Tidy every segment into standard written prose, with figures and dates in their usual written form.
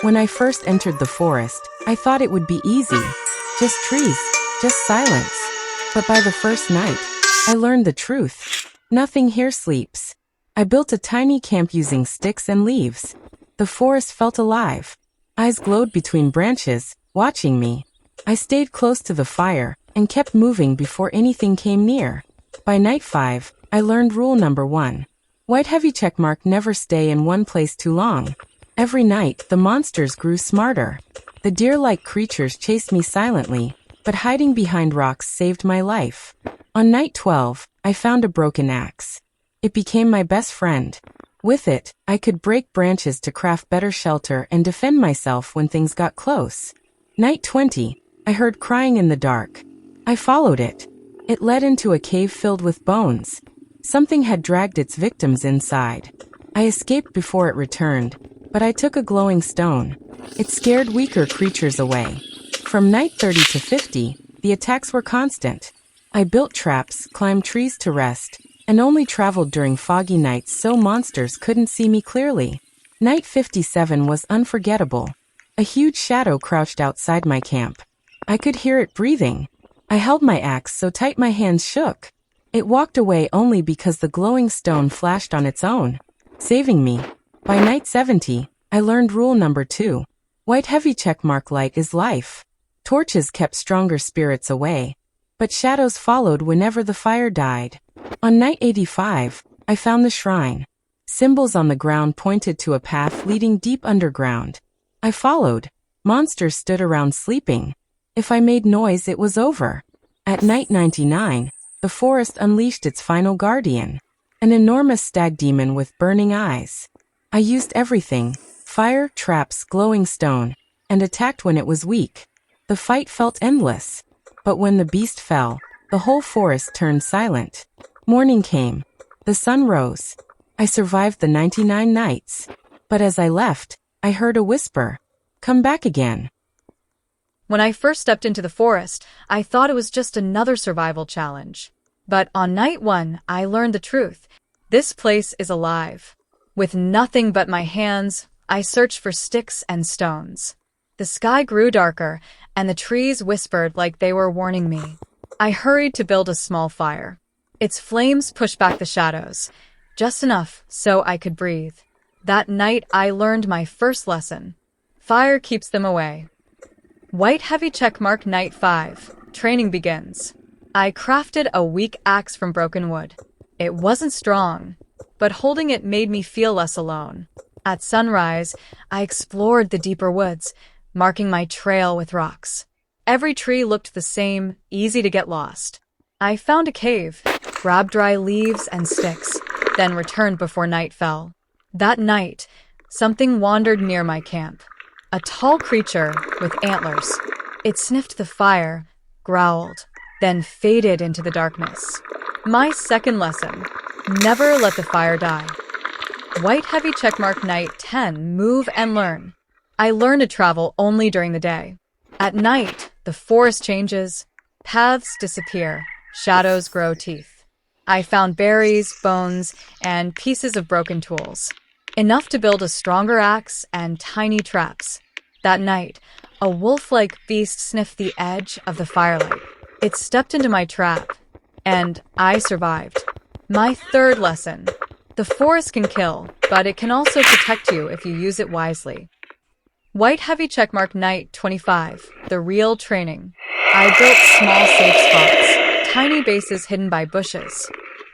When I first entered the forest, I thought it would be easy. Just trees, just silence. But by the first night, I learned the truth. Nothing here sleeps. I built a tiny camp using sticks and leaves. The forest felt alive. Eyes glowed between branches, watching me. I stayed close to the fire and kept moving before anything came near. By night 5, I learned rule number 1. White heavy checkmark: never stay in one place too long. Every night, the monsters grew smarter. The deer-like creatures chased me silently, but hiding behind rocks saved my life. On night 12, I found a broken axe. It became my best friend. With it, I could break branches to craft better shelter and defend myself when things got close. Night 20, I heard crying in the dark. I followed it. It led into a cave filled with bones. Something had dragged its victims inside. I escaped before it returned, but I took a glowing stone. It scared weaker creatures away. From night 30 to 50, the attacks were constant. I built traps, climbed trees to rest, and only traveled during foggy nights so monsters couldn't see me clearly. Night 57 was unforgettable. A huge shadow crouched outside my camp. I could hear it breathing. I held my axe so tight my hands shook. It walked away only because the glowing stone flashed on its own, saving me. By night 70, I learned rule number 2. White heavy checkmark: light is life. Torches kept stronger spirits away, but shadows followed whenever the fire died. On night 85, I found the shrine. Symbols on the ground pointed to a path leading deep underground. I followed. Monsters stood around sleeping. If I made noise, it was over. At night 99, the forest unleashed its final guardian, an enormous stag demon with burning eyes. I used everything: fire, traps, glowing stone, and attacked when it was weak. The fight felt endless, but when the beast fell, the whole forest turned silent. Morning came. The sun rose. I survived the 99 nights. But as I left, I heard a whisper: "Come back again." When I first stepped into the forest, I thought it was just another survival challenge. But on night 1, I learned the truth. This place is alive. With nothing but my hands, I searched for sticks and stones. The sky grew darker, and the trees whispered like they were warning me. I hurried to build a small fire. Its flames pushed back the shadows, just enough so I could breathe. That night, I learned my first lesson. Fire keeps them away. White heavy checkmark: night 5. Training begins. I crafted a weak axe from broken wood. It wasn't strong, but holding it made me feel less alone. At sunrise, I explored the deeper woods, marking my trail with rocks. Every tree looked the same, easy to get lost. I found a cave, grabbed dry leaves and sticks, then returned before night fell. That night, something wandered near my camp. A tall creature with antlers. It sniffed the fire, growled, then faded into the darkness. My second lesson: never let the fire die. White heavy checkmark: night 10. Move and learn. I learned to travel only during the day. At night, the forest changes, paths disappear, shadows grow teeth. I found berries, bones, and pieces of broken tools. Enough to build a stronger axe and tiny traps. That night, a wolf-like beast sniffed the edge of the firelight. It stepped into my trap, and I survived. My third lesson: the forest can kill, but it can also protect you if you use it wisely. White heavy checkmark: night 25. The real training. I built small safe spots, tiny bases hidden by bushes.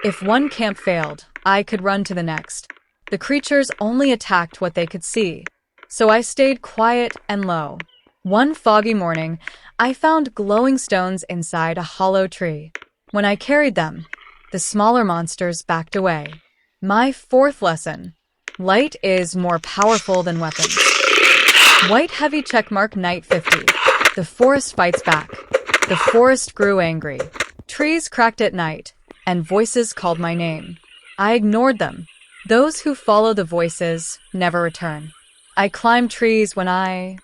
If one camp failed, I could run to the next. The creatures only attacked what they could see, so I stayed quiet and low. One foggy morning, I found glowing stones inside a hollow tree. When I carried them, the smaller monsters backed away. My fourth lesson: light is more powerful than weapons. White heavy checkmark: night 50. The forest fights back. The forest grew angry. Trees cracked at night, and voices called my name. I ignored them. Those who follow the voices never return. I climbed trees when I